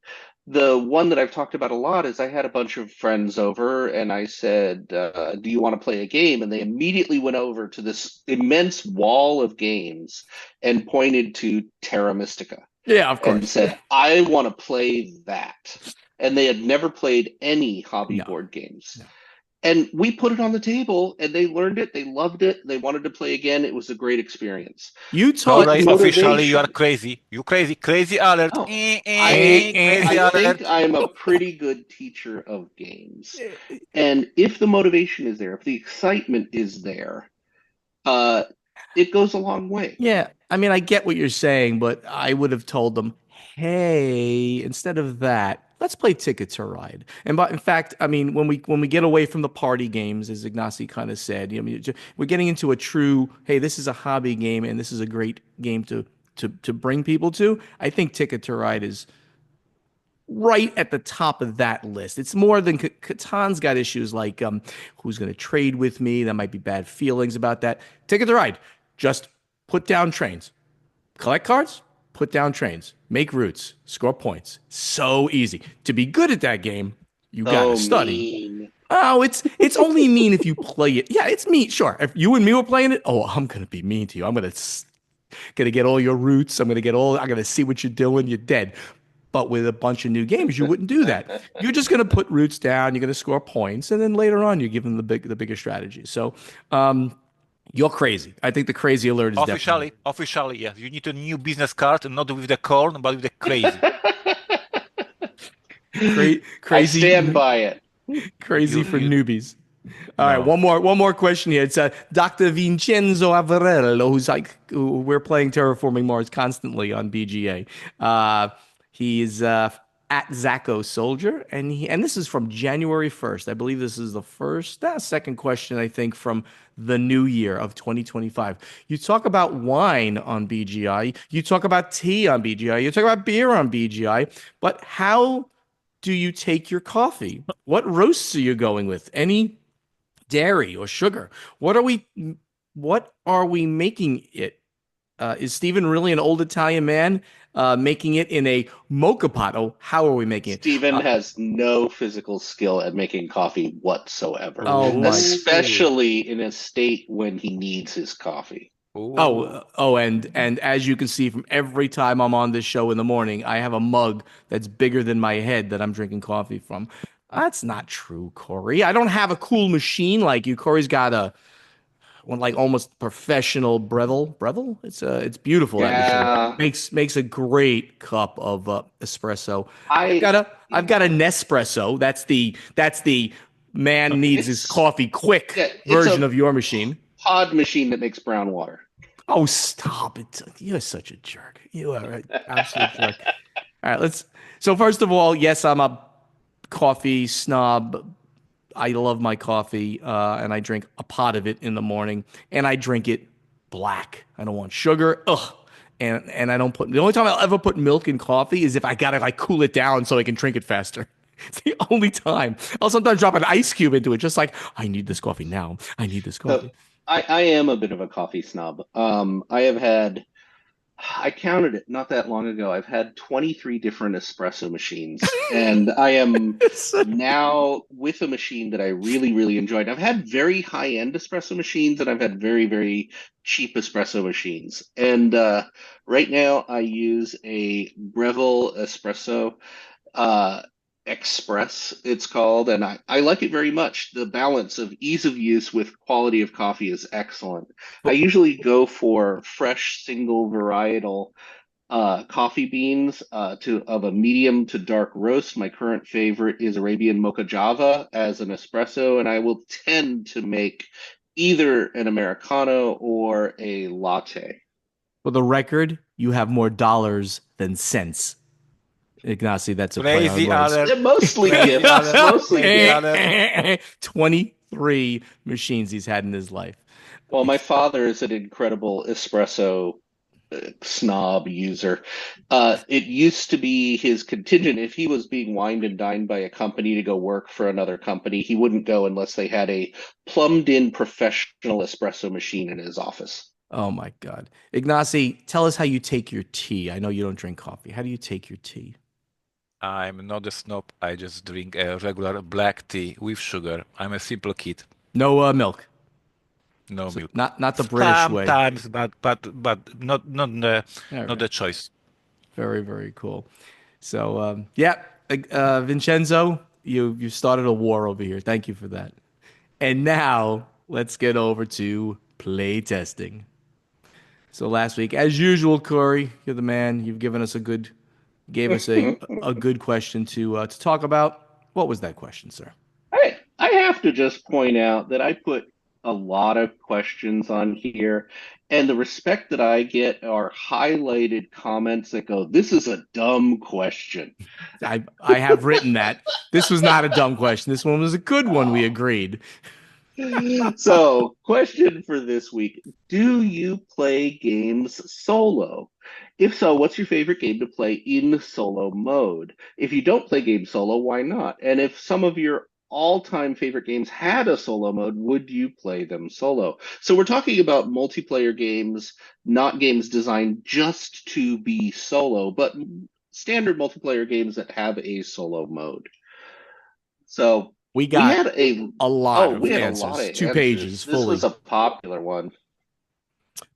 The one that I've talked about a lot is I had a bunch of friends over and I said, do you want to play a game? And they immediately went over to this immense wall of games and pointed to Terra Mystica Yeah, of and course. said, I want to play that. And they had never played any hobby No. board games. No. And we put it on the table and they learned it. They loved it. They wanted to play again. It was a great experience. You But taught Corey, officially, you are motivation. crazy. You crazy. Crazy alert. Oh, Crazy I think alert. I'm a pretty good teacher of games. And if the motivation is there, if the excitement is there, uh, it goes a long way. Yeah, I mean, I get what you're saying, but I would have told them, hey, instead of that, let's play Ticket to Ride. And but in fact, I mean, when we get away from the party games, as Ignacy kind of said, I mean, we're getting into a true, hey, this is a hobby game, and this is a great game to bring people to. I think Ticket to Ride is right at the top of that list. It's more than Catan's got issues like who's going to trade with me. There might be bad feelings about that. Ticket to Ride, just put down trains, collect cards, put down trains, make routes, score points. So easy. To be good at that game, you got to So study. mean. Oh, it's only mean if you play it. Yeah, it's mean. Sure, if you and me were playing it, oh, I'm gonna be mean to you. I'm gonna get all your routes. I'm gonna see what you're doing. You're dead. But with a bunch of new games, you wouldn't do that. You're just going to put roots down. You're going to score points, and then later on, you give them the bigger strategy. So, you're crazy. I think the crazy alert is definitely Officially, yes. You need a new business card, and not with the corn, but with the crazy. I crazy, stand by it. crazy for You newbies. All right, no. one more question here. It's Dr. Vincenzo Averello, who we're playing Terraforming Mars constantly on BGA. He's at Zacho Soldier, and this is from January 1st. I believe this is the second question, I think, from the new year of 2025. You talk about wine on BGI, you talk about tea on BGI, you talk about beer on BGI, but how do you take your coffee? What roasts are you going with? Any dairy or sugar? What are we making it? Is Stephen really an old Italian man making it in a mocha pot? Oh, how are we making it? Stephen has no physical skill at making coffee whatsoever, Oh my. especially in a state when he needs his coffee. And as you can see from every time I'm on this show in the morning, I have a mug that's bigger than my head that I'm drinking coffee from. That's not true, Corey. I don't have a cool machine like you. Corey's got a one like almost professional Breville. Breville? It's beautiful that machine. Yeah, Makes a great cup of espresso. I I've got a Nespresso. That's the man needs his it's coffee quick yeah, it's version a of your machine. pod machine that makes brown water. Oh, stop it. You're such a jerk. You are an absolute jerk. All right, let's. So, first of all, yes, I'm a coffee snob. I love my coffee, and I drink a pot of it in the morning, and I drink it black. I don't want sugar. Ugh. And I don't put the only time I'll ever put milk in coffee is if I gotta like cool it down so I can drink it faster. It's the only time. I'll sometimes drop an ice cube into it, just like I need this coffee now. I need this So coffee. I am a bit of a coffee snob. I have had I counted it not that long ago. I've had 23 different espresso machines, and I am now with a machine that I really, really enjoyed. I've had very high-end espresso machines, and I've had very, very cheap espresso machines. And right now, I use a Breville espresso. Uh, Express, it's called, and I like it very much. The balance of ease of use with quality of coffee is excellent. I But usually go for fresh single varietal coffee beans to of a medium to dark roast. My current favorite is Arabian Mocha Java as an espresso, and I will tend to make either an Americano or a latte. for the record, you have more dollars than cents. Ignacy, that's a play on Crazy words. alert. Mostly Crazy gifts, alert. mostly Crazy gifts. alert. 23 machines he's had in his life. Well, my father is an incredible espresso snob user. It used to be his contingent. If he was being wined and dined by a company to go work for another company, he wouldn't go unless they had a plumbed in professional espresso machine in his office. Oh my God. Ignacy, tell us how you take your tea. I know you don't drink coffee. How do you take your tea? I'm not a snob. I just drink a regular black tea with sugar. I'm a simple kid. No milk. No So milk. not the British way. Sometimes, but All not right. the choice. Very, very cool. So yeah, Vincenzo, you started a war over here. Thank you for that. And now let's get over to play testing. So last week, as usual, Corey, you're the man. You've given us gave us a good question to talk about. What was that question, sir? I have to just point out that I put a lot of questions on here, and the respect that I get are highlighted comments that go, "This is a dumb question." I have written that. This was not a dumb question. This one was a good one. We Oh. agreed. So, question for this week. Do you play games solo? If so, what's your favorite game to play in solo mode? If you don't play games solo, why not? And if some of your all-time favorite games had a solo mode, would you play them solo? So we're talking about multiplayer games, not games designed just to be solo, but standard multiplayer games that have a solo mode. So We we got had a a lot oh, of we had a lot answers, of two answers. pages This was fully. a popular one.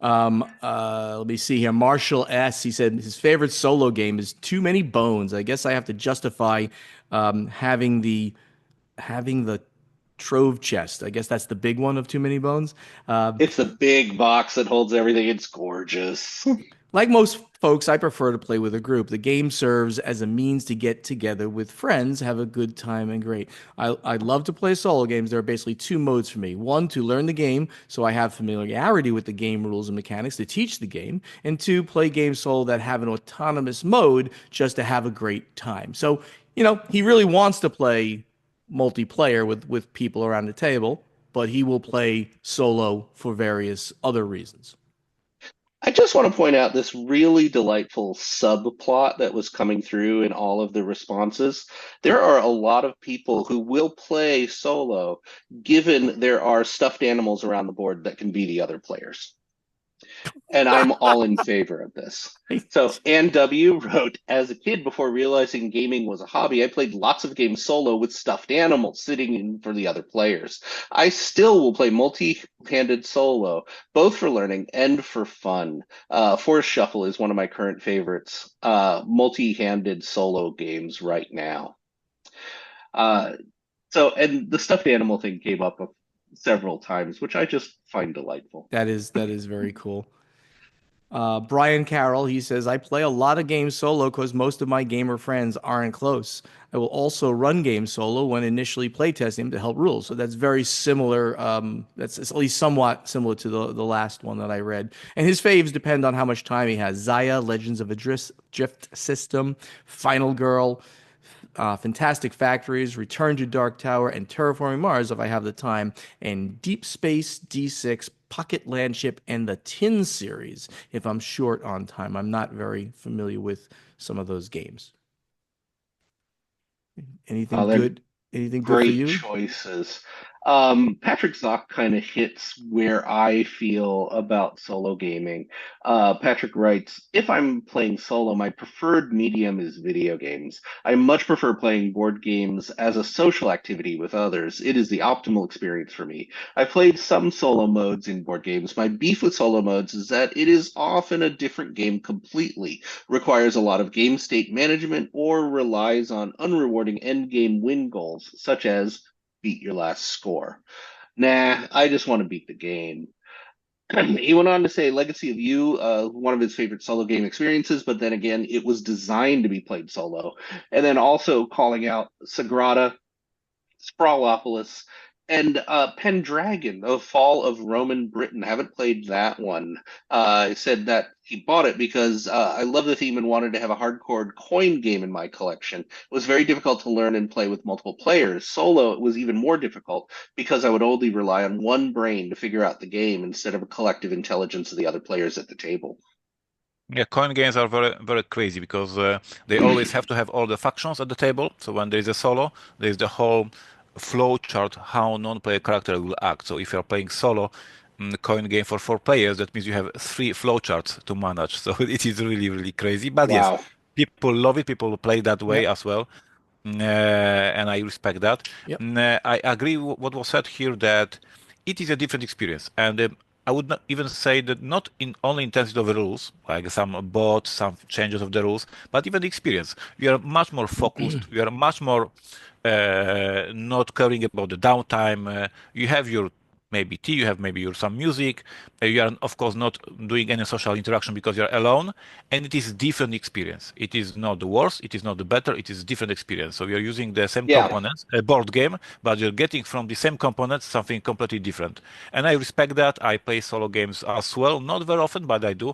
Let me see here. Marshall S. He said his favorite solo game is Too Many Bones. I guess I have to justify having the trove chest. I guess that's the big one of Too Many Bones. Uh, It's the big box that holds everything. It's gorgeous. Like most folks, I prefer to play with a group. The game serves as a means to get together with friends, have a good time, and great. I love to play solo games. There are basically two modes for me. One, to learn the game, so I have familiarity with the game rules and mechanics to teach the game. And two, play games solo that have an autonomous mode just to have a great time. So, he really wants to play multiplayer with people around the table, but he will play solo for various other reasons. I just want to point out this really delightful subplot that was coming through in all of the responses. There are a lot of people who will play solo, given there are stuffed animals around the board that can be the other players. And I'm all in favor of this. So Ann W. wrote, as a kid, before realizing gaming was a hobby, I played lots of games solo with stuffed animals sitting in for the other players. I still will play multi-handed solo, both for learning and for fun. Forest Shuffle is one of my current favorites, multi-handed solo games right now. Uh, and the stuffed animal thing came up several times, which I just find delightful. That is very cool. Brian Carroll, he says, I play a lot of games solo because most of my gamer friends aren't close. I will also run games solo when initially playtesting to help rules. So that's very similar. That's at least somewhat similar to the last one that I read. And his faves depend on how much time he has. Zaya, Legends of a Drift System, Final Girl, Fantastic Factories, Return to Dark Tower, and Terraforming Mars if I have the time, and Deep Space D6, Pocket Landship, and the Tin series if I'm short on time. I'm not very familiar with some of those games. Anything They're good? Anything good for great you? choices. Patrick Zock kind of hits where I feel about solo gaming. Patrick writes, if I'm playing solo, my preferred medium is video games. I much prefer playing board games as a social activity with others. It is the optimal experience for me. I've played some solo modes in board games. My beef with solo modes is that it is often a different game completely, requires a lot of game state management, or relies on unrewarding end game win goals, such as beat your last score. Nah, I just want to beat the game. He went on to say Legacy of You, one of his favorite solo game experiences, but then again, it was designed to be played solo. And then also calling out Sagrada, Sprawlopolis, and Pendragon, The Fall of Roman Britain. Haven't played that one. He said that he bought it because I love the theme and wanted to have a hardcore coin game in my collection. It was very difficult to learn and play with multiple players. Solo, it was even more difficult because I would only rely on one brain to figure out the game instead of a collective intelligence of the other players at the table. Yeah, coin games are very, very crazy because they always have to have all the factions at the table. So when there is a solo, there is the whole flow chart how non-player character will act. So if you're playing solo coin game for 4 players, that means you have 3 flow charts to manage. So it is really, really crazy. But yes, Wow. people love it. People play that way Yep. as well. And I respect that. Yep. I agree with what was said here that it is a different experience, and I would not even say that not in only intensity of the rules, like some bots, some changes of the rules, but even the experience. We are much more focused. We are much more not caring about the downtime. You have your maybe tea, you have maybe your some music. You are of course not doing any social interaction because you're alone, and it is different experience. It is not the worse, it is not the better, it is different experience. So we are using the same Yeah. components, a board game, but you're getting from the same components something completely different. And I respect that. I play solo games as well, not very often, but I do.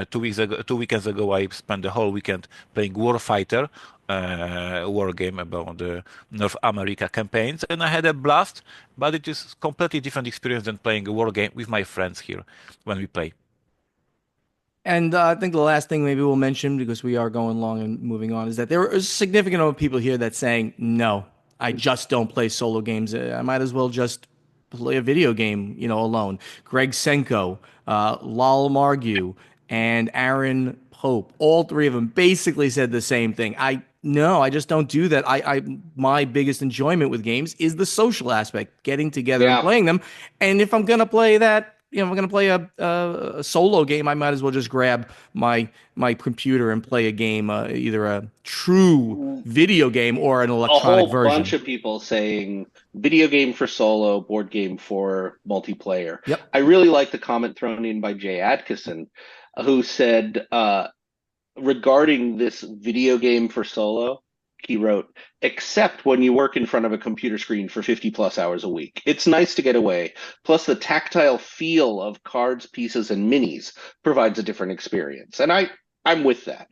2 weeks ago, 2 weekends ago, I spent the whole weekend playing Warfighter, war game about the North America campaigns, and I had a blast. But it is completely different experience than playing a war game with my friends here when we play. And I think the last thing maybe we'll mention, because we are going long and moving on, is that there are a significant number of people here that saying, no, I just don't play solo games. I might as well just play a video game, alone. Greg Senko, Lal Margu, and Aaron Pope, all three of them basically said the same thing. No, I just don't do that. My biggest enjoyment with games is the social aspect, getting together and Yeah. playing them. And if I'm gonna play that, if I'm gonna play a solo game, I might as well just grab my computer and play a game, either a true video game or an A electronic whole bunch version. of people saying video game for solo, board game for multiplayer. Yep. I really like the comment thrown in by Jay Atkisson, who said regarding this video game for solo, he wrote, except when you work in front of a computer screen for 50 plus hours a week. It's nice to get away. Plus, the tactile feel of cards, pieces, and minis provides a different experience. And I'm with that.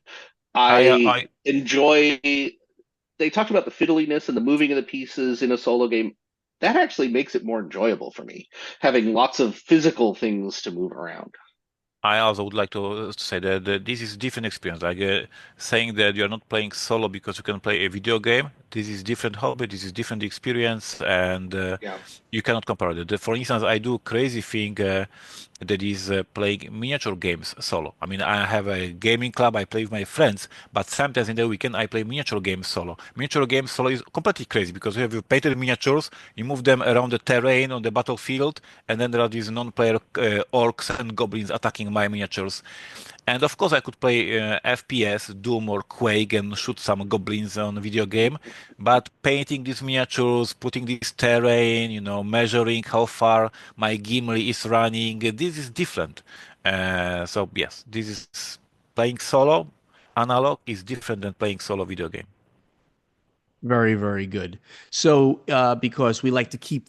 I I enjoy they talked about the fiddliness and the moving of the pieces in a solo game. That actually makes it more enjoyable for me, having lots of physical things to move around. I also would like to say that this is different experience. Like saying that you're not playing solo because you can play a video game. This is different hobby. This is different experience, and Yeah. you cannot compare it. For instance, I do crazy thing that is playing miniature games solo. I mean, I have a gaming club. I play with my friends, but sometimes in the weekend I play miniature games solo. Miniature games solo is completely crazy because you have your painted miniatures. You move them around the terrain on the battlefield, and then there are these non-player orcs and goblins attacking my miniatures. And of course, I could play FPS, Doom or Quake, and shoot some goblins on a video game. But painting these miniatures, putting this terrain, measuring how far my Gimli is running, this is different. So yes, this is playing solo. Analog is different than playing solo video game. Very, very good. So, because we like to keep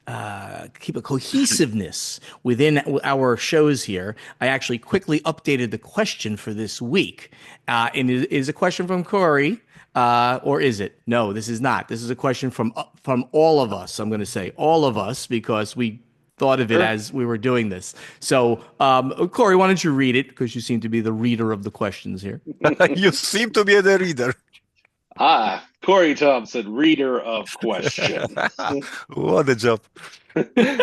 a cohesiveness within our shows here, I actually quickly updated the question for this week. And it is a question from Corey, or is it? No, this is not. This is a question from all of us. I'm going to say all of us because we thought of it Sure. as we were doing this. So, Corey, why don't you read it because you seem to be the reader of the questions here. You seem to be the reader. Corey Thompson, reader of questions. What a job.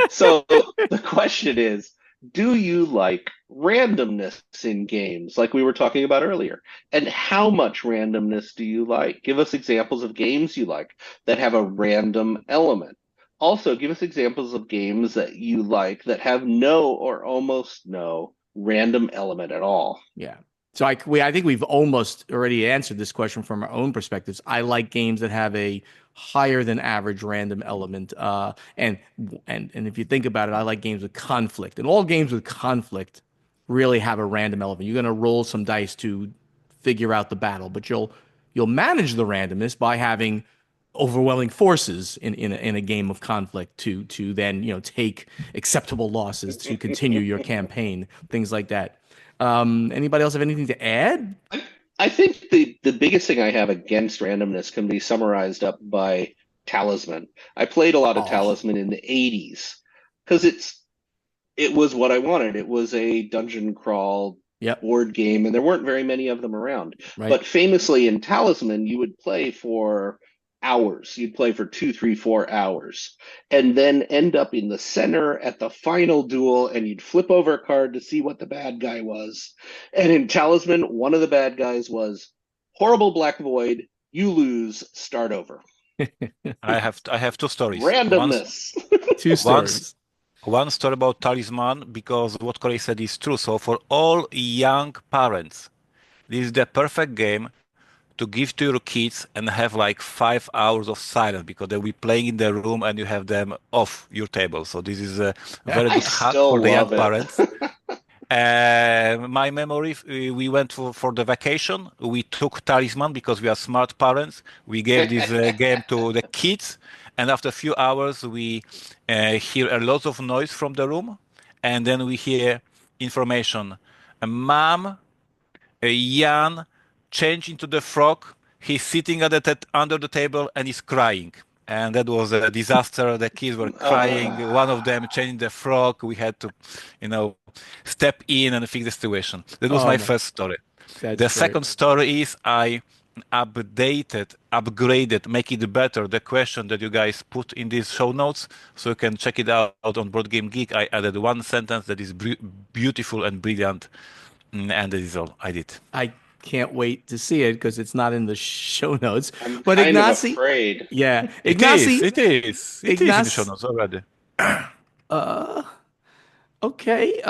So the question is, do you like randomness in games, like we were talking about earlier? And how much randomness do you like? Give us examples of games you like that have a random element. Also, give us examples of games that you like that have no or almost no random element at all. Yeah. So I think we've almost already answered this question from our own perspectives. I like games that have a higher than average random element. And if you think about it, I like games with conflict. And all games with conflict really have a random element. You're going to roll some dice to figure out the battle, but you'll manage the randomness by having overwhelming forces in a game of conflict to then take acceptable losses to continue your campaign, things like that. Anybody else have anything to add? I think the biggest thing I have against randomness can be summarized up by Talisman. I played a lot of Oh, Talisman in the 80s because it was what I wanted. It was a dungeon crawl yep, board game, and there weren't very many of them around. right. But famously in Talisman, you would play for hours. You'd play for 2, 3, 4 hours, and then end up in the center at the final duel, and you'd flip over a card to see what the bad guy was. And in Talisman, one of the bad guys was horrible Black Void. You lose, start over. I have two stories. Randomness. Two Once stories. one story about Talisman, because what Corey said is true. So for all young parents, this is the perfect game to give to your kids and have like 5 hours of silence because they'll be playing in the room and you have them off your table. So this is a very I good hack for still the young love it. parents. My memory, we went for the vacation. We took Talisman because we are smart parents. We gave this game to the kids, and after a few hours, we hear a lot of noise from the room, and then we hear information. Mom, Jan changed into the frog. He's sitting at under the table and he's crying. And that was a disaster. The kids were crying. One of them changed the frog. We had to, you know, step in and fix the situation. That was Oh my my, first story. that's The great. second story is I upgraded, make it better. The question that you guys put in these show notes, so you can check it out on Board Game Geek. I added one sentence that is beautiful and brilliant, and that is all I did. I can't wait to see it because it's not in the show notes. I'm But kind of Ignacy, afraid. yeah, It is. Ignacy, It is. It is in the show Ignacy. notes already. Okay.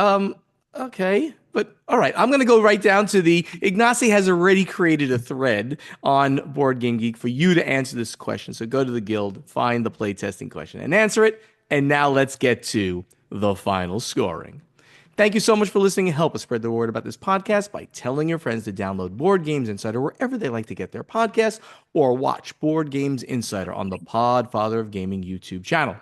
Okay. But all right, I'm gonna go right down to the Ignacy has already created a thread on Board Game Geek for you to answer this question. So go to the guild, find the playtesting question, and answer it. And now let's get to the final scoring. Thank you so much for listening and help us spread the word about this podcast by telling your friends to download Board Games Insider wherever they like to get their podcasts or watch Board Games Insider on the Podfather of Gaming YouTube channel.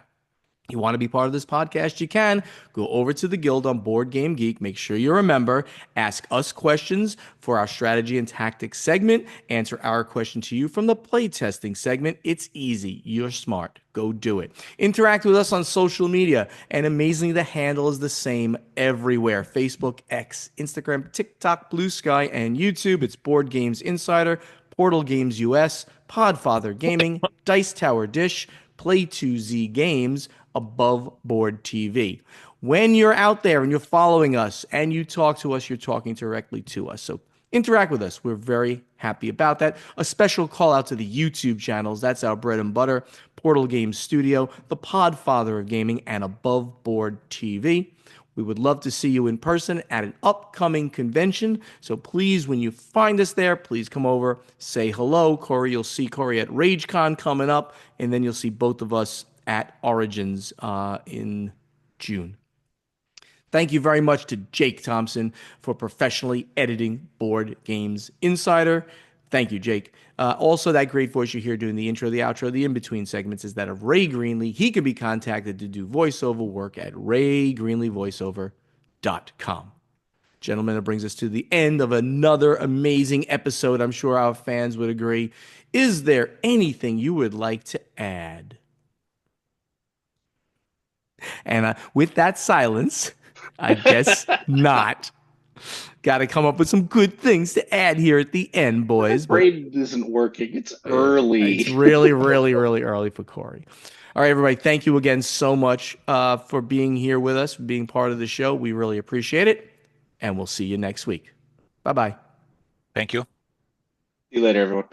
You want to be part of this podcast? You can. Go over to the Guild on Board Game Geek. Make sure you're a member. Ask us questions for our strategy and tactics segment. Answer our question to you from the playtesting segment. It's easy. You're smart. Go do it. Interact with us on social media. And amazingly, the handle is the same everywhere: Facebook, X, Instagram, TikTok, Blue Sky, and YouTube. It's Board Games Insider, Portal Games US, Podfather Gaming, Dice Tower Dish, Play2Z Games, Above Board TV. When you're out there and you're following us and you talk to us, you're talking directly to us. So interact with us. We're very happy about that. A special call out to the YouTube channels. That's our bread and butter. Portal Games Studio, the Podfather of Gaming, and Above Board TV. We would love to see you in person at an upcoming convention. So please, when you find us there, please come over, say hello. Corey, you'll see Corey at RageCon coming up, and then you'll see both of us at Origins in June. Thank you very much to Jake Thompson for professionally editing Board Games Insider. Thank you, Jake. Also, that great voice you hear doing the intro, the outro, the in-between segments is that of Ray Greenlee. He can be contacted to do voiceover work at raygreenleevoiceover.com. Gentlemen, it brings us to the end of another amazing episode. I'm sure our fans would agree. Is there anything you would like to add? And with that silence, I guess not. Got to come up with some good things to add here at the end, boys. My brain isn't working. It's early. It's really, really, really early for Corey. All right, everybody. Thank you again so much for being here with us, being part of the show. We really appreciate it. And we'll see you next week. Bye-bye. Thank you. See you later, everyone.